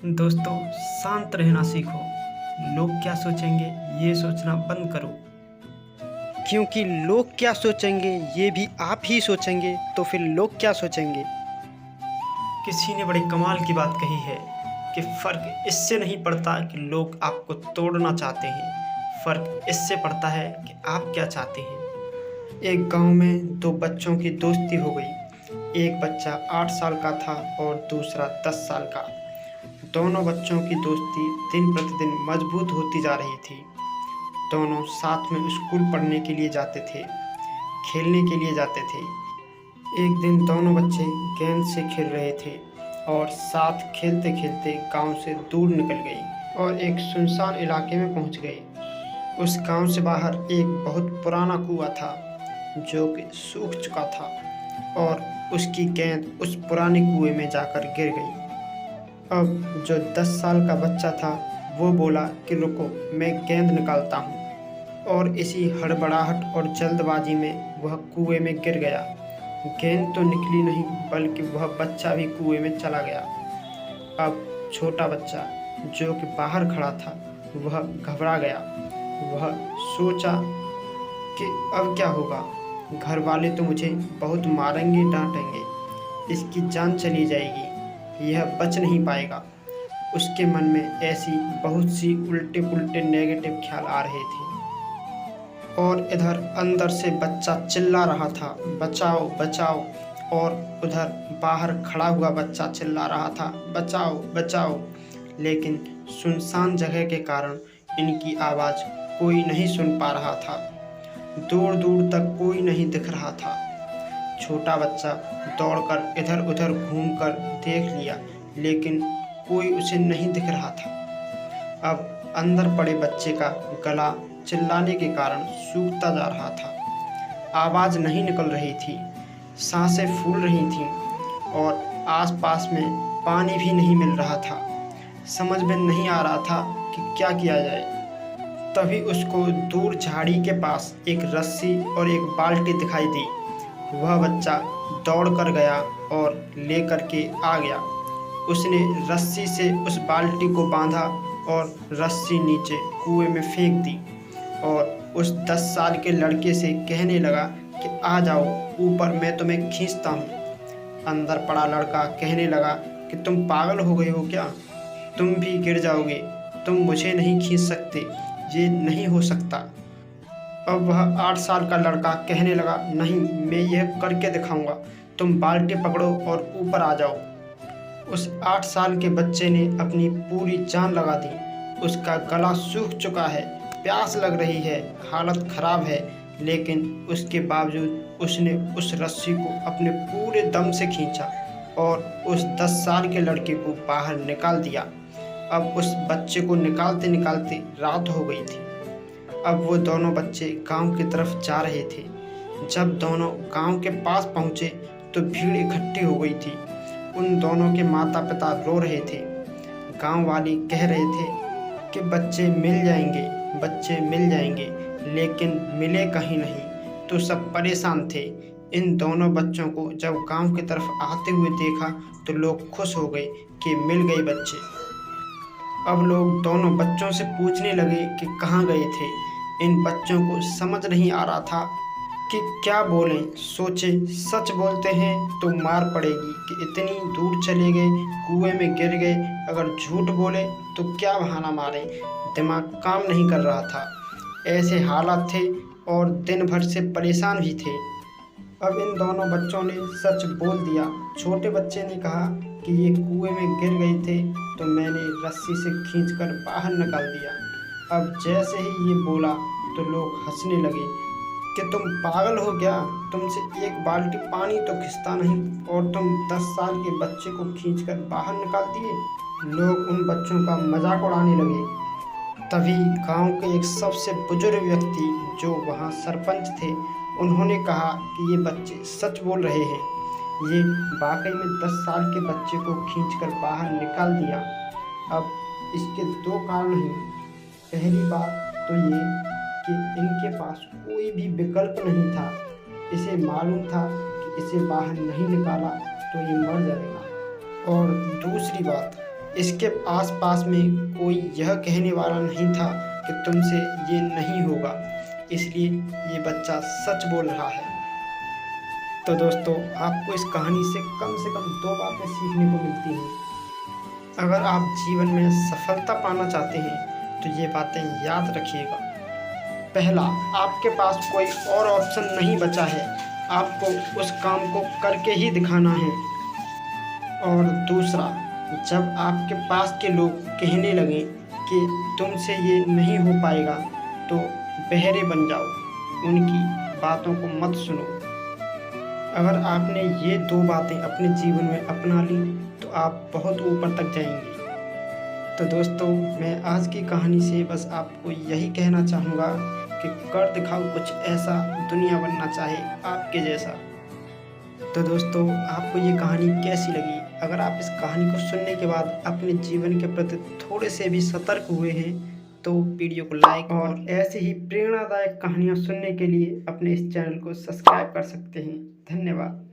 दोस्तों, शांत रहना सीखो। लोग क्या सोचेंगे ये सोचना बंद करो। क्योंकि लोग क्या सोचेंगे ये भी आप ही सोचेंगे तो फिर लोग क्या सोचेंगे। किसी ने बड़ी कमाल की बात कही है कि फ़र्क इससे नहीं पड़ता कि लोग आपको तोड़ना चाहते हैं, फ़र्क इससे पड़ता है कि आप क्या चाहते हैं। एक गांव में दो बच्चों की दोस्ती हो गई। एक बच्चा 8 साल का था और दूसरा 10 साल का। दोनों बच्चों की दोस्ती दिन प्रतिदिन मजबूत होती जा रही थी। दोनों साथ में स्कूल पढ़ने के लिए जाते थे, खेलने के लिए जाते थे। एक दिन दोनों बच्चे गेंद से खेल रहे थे और साथ खेलते खेलते गांव से दूर निकल गए और एक सुनसान इलाके में पहुंच गए। उस गांव से बाहर एक बहुत पुराना कुआं था जो कि सूख चुका था और उसकी गेंद उस पुराने कुएं में जाकर गिर गई। अब जो 10 साल का बच्चा था वो बोला कि रुको, मैं गेंद निकालता हूँ। और इसी हड़बड़ाहट और जल्दबाजी में वह कुएं में गिर गया। गेंद तो निकली नहीं बल्कि वह बच्चा भी कुएं में चला गया। अब छोटा बच्चा जो कि बाहर खड़ा था वह घबरा गया। वह सोचा कि अब क्या होगा, घर वाले तो मुझे बहुत मारेंगे, डांटेंगे, इसकी जान चली जाएगी, यह बच नहीं पाएगा। उसके मन में ऐसी बहुत सी उल्टे पुल्टे नेगेटिव ख्याल आ रहे थे। और इधर अंदर से बच्चा चिल्ला रहा था, बचाओ बचाओ। और उधर बाहर खड़ा हुआ बच्चा चिल्ला रहा था, बचाओ बचाओ। लेकिन सुनसान जगह के कारण इनकी आवाज़ कोई नहीं सुन पा रहा था। दूर दूर तक कोई नहीं दिख रहा था। छोटा बच्चा दौड़कर इधर उधर घूमकर देख लिया लेकिन कोई उसे नहीं दिख रहा था। अब अंदर पड़े बच्चे का गला चिल्लाने के कारण सूखता जा रहा था। आवाज़ नहीं निकल रही थी, सांसें फूल रही थीं और आसपास में पानी भी नहीं मिल रहा था। समझ में नहीं आ रहा था कि क्या किया जाए। तभी उसको दूर झाड़ी के पास एक रस्सी और एक बाल्टी दिखाई दी। वह बच्चा दौड़ कर गया और लेकर के आ गया। उसने रस्सी से उस बाल्टी को बांधा और रस्सी नीचे कुएं में फेंक दी और उस 10 साल के लड़के से कहने लगा कि आ जाओ ऊपर, मैं तुम्हें खींचता हूँ। अंदर पड़ा लड़का कहने लगा कि तुम पागल हो गए हो क्या, तुम भी गिर जाओगे, तुम मुझे नहीं खींच सकते, ये नहीं हो सकता। अब वह 8 साल का लड़का कहने लगा, नहीं, मैं यह करके दिखाऊंगा, तुम बाल्टी पकड़ो और ऊपर आ जाओ। उस 8 साल के बच्चे ने अपनी पूरी जान लगा दी। उसका गला सूख चुका है, प्यास लग रही है, हालत खराब है, लेकिन उसके बावजूद उसने उस रस्सी को अपने पूरे दम से खींचा और उस 10 साल के लड़के को बाहर निकाल दिया। अब उस बच्चे को निकालते निकालते रात हो गई थी। अब वो दोनों बच्चे गांव की तरफ जा रहे थे। जब दोनों गांव के पास पहुंचे तो भीड़ इकट्ठी हो गई थी। उन दोनों के माता पिता रो रहे थे। गांव वाले कह रहे थे कि बच्चे मिल जाएंगे, बच्चे मिल जाएंगे, लेकिन मिले कहीं नहीं। तो सब परेशान थे। इन दोनों बच्चों को जब गांव की तरफ आते हुए देखा तो लोग खुश हो गए कि मिल गए बच्चे। अब लोग दोनों बच्चों से पूछने लगे कि कहाँ गए थे। इन बच्चों को समझ नहीं आ रहा था कि क्या बोलें। सोचे सच बोलते हैं तो मार पड़ेगी कि इतनी दूर चले गए, कुएं में गिर गए। अगर झूठ बोले तो क्या बहाना मारें, दिमाग काम नहीं कर रहा था। ऐसे हालात थे और दिन भर से परेशान भी थे। अब इन दोनों बच्चों ने सच बोल दिया। छोटे बच्चे ने कहा कि ये कुएं में गिर गए थे तो मैंने रस्सी से खींचकर बाहर निकाल दिया। अब जैसे ही ये बोला तो लोग हंसने लगे कि तुम पागल हो क्या, तुमसे एक बाल्टी पानी तो खिंचता नहीं और तुम 10 साल के बच्चे को खींचकर बाहर निकाल दिए। लोग उन बच्चों का मजाक उड़ाने लगे। तभी गांव के एक सबसे बुजुर्ग व्यक्ति जो वहां सरपंच थे, उन्होंने कहा कि ये बच्चे सच बोल रहे हैं, ये वाकई में 10 साल के बच्चे को खींचकर बाहर निकाल दिया। अब इसके दो कारण हैं। पहली बात तो ये कि इनके पास कोई भी विकल्प नहीं था। इसे मालूम था कि इसे बाहर नहीं निकाला तो ये मर जाएगा। और दूसरी बात इसके आसपास में कोई यह कहने वाला नहीं था कि तुमसे ये नहीं होगा, इसलिए ये बच्चा सच बोल रहा है। तो दोस्तों, आपको इस कहानी से कम 2 बातें सीखने को मिलती हैं। अगर आप जीवन में सफलता पाना चाहते हैं तो ये बातें याद रखिएगा। पहला, आपके पास कोई और ऑप्शन नहीं बचा है, आपको उस काम को करके ही दिखाना है। और दूसरा, जब आपके पास के लोग कहने लगें कि तुमसे ये नहीं हो पाएगा तो बहरे बन जाओ, उनकी बातों को मत सुनो। अगर आपने ये 2 बातें अपने जीवन में अपना ली तो आप बहुत ऊपर तक जाएंगे। तो दोस्तों, मैं आज की कहानी से बस आपको यही कहना चाहूँगा कि कर दिखाओ कुछ ऐसा, दुनिया बनना चाहे आपके जैसा। तो दोस्तों, आपको ये कहानी कैसी लगी? अगर आप इस कहानी को सुनने के बाद अपने जीवन के प्रति थोड़े से भी सतर्क हुए हैं तो वीडियो को लाइक और ऐसे ही प्रेरणादायक कहानियाँ सुनने के लिए अपने इस चैनल को सब्सक्राइब कर सकते हैं। धन्यवाद।